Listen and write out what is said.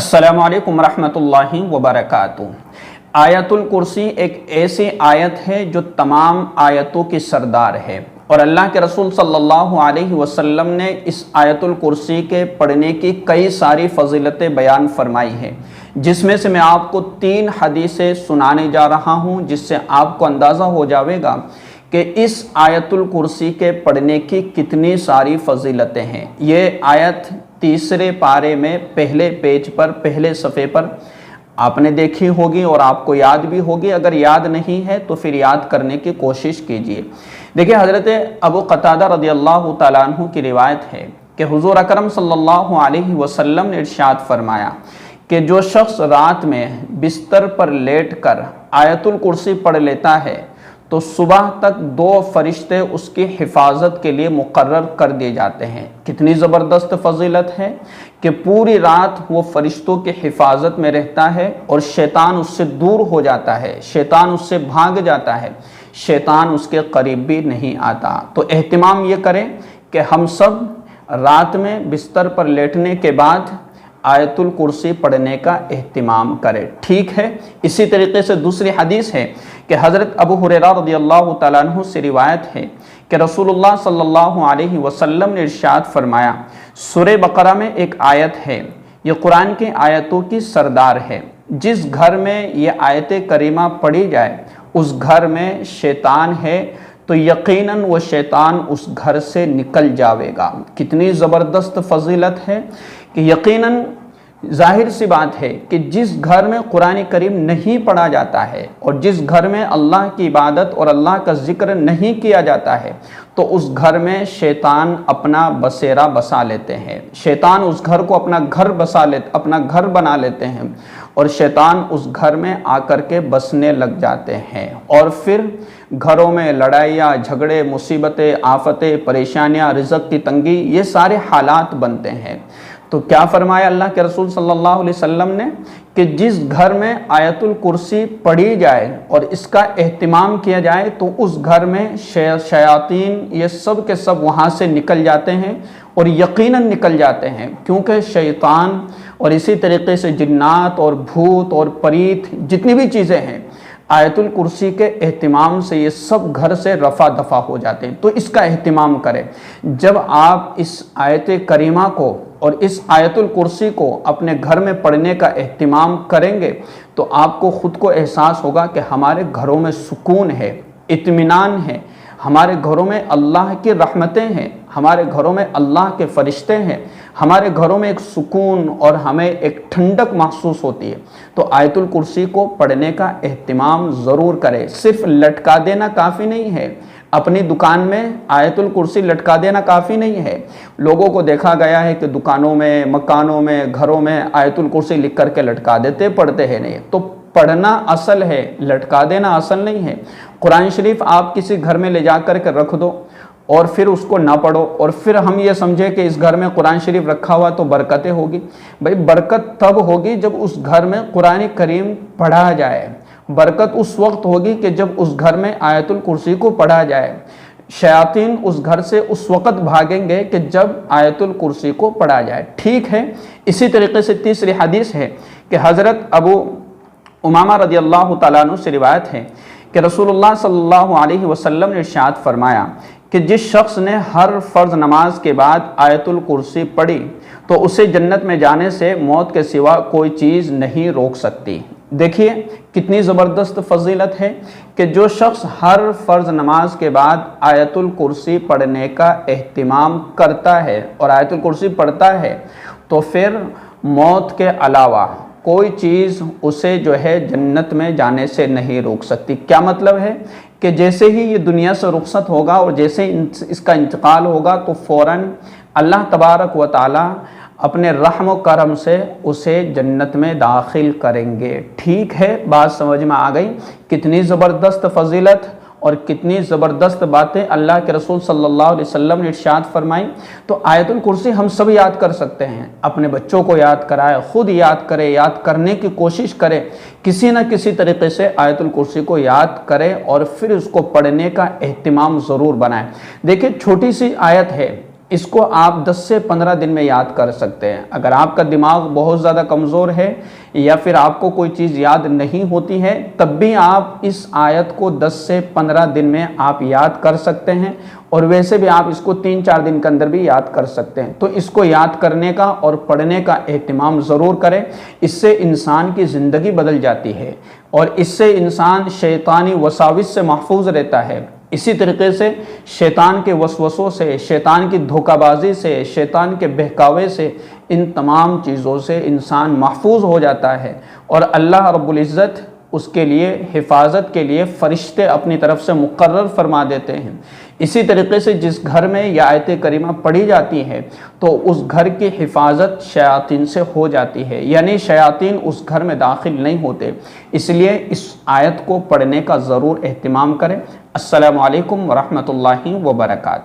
अस्सलामु अलैकुम रहमतुल्लाहि व बरकातुहू। आयतुल कुर्सी एक ऐसी आयत है जो तमाम आयतों की सरदार है और अल्लाह के रसूल सल्लल्लाहु अलैहि वसल्लम ने इस आयतुल कुर्सी के पढ़ने की कई सारी फजीलतें बयान फरमाई है, जिसमें से मैं आपको 3 हदीसें सुनाने जा रहा हूँ, जिससे आपको अंदाज़ा हो जाएगा कि इस आयतुल कुर्सी के पढ़ने की कितनी सारी फजीलतें हैं। ये आयत तीसरे पारे में पहले पेज पर पहले सफ़े पर आपने देखी होगी और आपको याद भी होगी। अगर याद नहीं है तो फिर याद करने की कोशिश कीजिए। देखिए, हज़रत अबू क़तादा रज़ियल्लाहु तआला अन्हु की रिवायत है कि हुज़ूर अकरम सल्लल्लाहु अलैहि वसल्लम ने इरशाद फरमाया कि जो शख्स रात में बिस्तर पर लेटकर आयतुल कुर्सी पढ़ लेता है तो सुबह तक 2 फरिश्ते उसकी हिफाजत के लिए मुकर्रर कर दिए जाते हैं। कितनी ज़बरदस्त फजीलत है कि पूरी रात वो फरिश्तों की हिफाजत में रहता है और शैतान उससे दूर हो जाता है, शैतान उससे भाग जाता है, शैतान उसके करीब भी नहीं आता। तो एहतिमाम ये करें कि हम सब रात में बिस्तर पर लेटने के बाद आयतुल कुर्सी पढ़ने का एहतिमाम करें, ठीक है। इसी तरीके से दूसरी हदीस है कि हज़रत अबू हुरैरा रज़ियल्लाहु तआला अन्हु से रिवायत है कि रसूलुल्लाह सल्लल्लाहु अलैहि वसल्लम ने इरशाद फरमाया, सूरह बकरा में एक आयत है, ये कुरान की आयतों की सरदार है। जिस घर में ये आयत करीमा पढ़ी जाए उस घर में शैतान है तो यकीनन वो शैतान उस घर से निकल जाएगा। कितनी ज़बरदस्त फजीलत है कि यकीनन ज़ाहिर सी बात है कि जिस घर में कुरान करीम नहीं पढ़ा जाता है और जिस घर में अल्लाह की इबादत और अल्लाह का ज़िक्र नहीं किया जाता है तो उस घर में शैतान अपना बसेरा बसा लेते हैं, शैतान उस घर को अपना घर बना लेते हैं और शैतान उस घर में आकर के बसने लग जाते हैं और फिर घरों में लड़ाइयाँ, झगड़े, मुसीबतें, आफतें, परेशानियाँ, रिज़्क़ की तंगी, ये सारे हालात बनते हैं। तो क्या फरमाया अल्लाह के रसूल सल्लल्लाहु अलैहि वसल्लम ने कि जिस घर में आयतुल कुर्सी पढ़ी जाए और इसका एहतिमाम किया जाए तो उस घर में शयातीन ये सब के सब वहाँ से निकल जाते हैं और यकीनन निकल जाते हैं, क्योंकि शैतान और इसी तरीके से जिन्नात और भूत और परीत जितनी भी चीज़ें हैं आयतुल कुर्सी के एहतिमाम से ये सब घर से रफ़ा दफ़ा हो जाते हैं। तो इसका एहतिमाम करें। जब आप इस आयत करीमा को और इस आयतुल कुर्सी को अपने घर में पढ़ने का एहतिमाम करेंगे तो आपको ख़ुद को एहसास होगा कि हमारे घरों में सुकून है, इत्मीनान है, हमारे घरों में अल्लाह की रहमतें हैं, हमारे घरों में अल्लाह के फरिश्ते हैं, हमारे घरों में एक सुकून और हमें एक ठंडक महसूस होती है। तो आयतुल कुर्सी को पढ़ने का एहतिमाम ज़रूर करें। सिर्फ लटका देना काफ़ी नहीं है, अपनी दुकान में आयतुल कुर्सी लटका देना काफ़ी नहीं है। लोगों को देखा गया है कि दुकानों में, मकानों में, घरों में आयतुल कुर्सी लिख करके लटका देते, पढ़ते हैं नहीं। तो पढ़ना असल है, लटका देना असल नहीं है। कुरान शरीफ आप किसी घर में ले जा कर के रख दो और फिर उसको ना पढ़ो और फिर हम ये समझे कि इस घर में कुरान शरीफ रखा हुआ तो बरकतें होगी। भाई, बरकत तब होगी जब उस घर में कुरान करीम पढ़ा जाए। बरकत उस वक्त होगी कि जब उस घर में आयतुल कुर्सी को पढ़ा जाए। शयातीन उस घर से उस वक़्त भागेंगे कि जब आयतुल कुर्सी को पढ़ा जाए, ठीक है। इसी तरीके से तीसरी हदीस है कि हज़रत अबू उमामा रज़ियल्लाहु तआला अन्हु से रिवायत है कि रसूलुल्लाह सल्लल्लाहु अलैहि वसल्लम ने इरशाद फरमाया कि जिस शख्स ने हर फ़र्ज़ नमाज के बाद आयतुल कुर्सी पढ़ी तो उसे जन्नत में जाने से मौत के सिवा कोई चीज़ नहीं रोक सकती। देखिए कितनी ज़बरदस्त फजीलत है कि जो शख्स हर फ़र्ज़ नमाज के बाद आयतुल कुर्सी पढ़ने का एहतिमाम करता है और आयतुल कुर्सी पढ़ता है तो फिर मौत के अलावा कोई चीज़ उसे जो है जन्नत में जाने से नहीं रोक सकती। क्या मतलब है कि जैसे ही ये दुनिया से रुखसत होगा और जैसे इसका इंतकाल होगा तो फ़ौरन अल्लाह तबारक व ताला अपने रहम व करम से उसे जन्नत में दाखिल करेंगे। ठीक है, बात समझ में आ गई। कितनी ज़बरदस्त फजीलत और कितनी ज़बरदस्त बातें अल्लाह के रसूल सल्लल्लाहु अलैहि वसल्लम ने इरशाद फरमाई। तो आयतुल कुर्सी हम सब याद कर सकते हैं, अपने बच्चों को याद कराए, ख़ुद याद करें, याद करने की कोशिश करें, किसी न किसी तरीके से आयतुल कुर्सी को याद करें और फिर उसको पढ़ने का एहतिमाम ज़रूर बनाएं। देखिए छोटी सी आयत है اس کو آپ 10 سے 15 دن میں یاد کر سکتے ہیں۔ اگر آپ کا دماغ بہت زیادہ کمزور ہے یا پھر آپ کو کوئی چیز یاد نہیں ہوتی ہے، تب بھی آپ اس آیت کو 10 سے 15 دن میں آپ یاد کر سکتے ہیں، اور ویسے بھی آپ اس کو 3-4 دن کے اندر بھی یاد کر سکتے ہیں۔ تو اس کو یاد کرنے کا اور پڑھنے کا اہتمام ضرور کریں، اس سے انسان کی زندگی بدل جاتی ہے، اور اس سے انسان شیطانی وساوس سے محفوظ رہتا ہے۔ اسی طریقے سے شیطان کے وسوسوں سے، شیطان کی دھوکہ بازی سے، شیطان کے بہکاوے سے، ان تمام چیزوں سے انسان محفوظ ہو جاتا ہے، اور اللہ رب العزت اس کے لیے حفاظت کے لیے فرشتے اپنی طرف سے مقرر فرما دیتے ہیں۔ اسی طریقے سے جس گھر میں یہ آیت کریمہ پڑھی جاتی ہے تو اس گھر کی حفاظت شیاطین سے ہو جاتی ہے، یعنی شیاطین اس گھر میں داخل نہیں ہوتے۔ اس لیے اس آیت کو پڑھنے کا ضرور اہتمام کریں۔ السلام علیکم ورحمۃ اللہ وبرکاتہ۔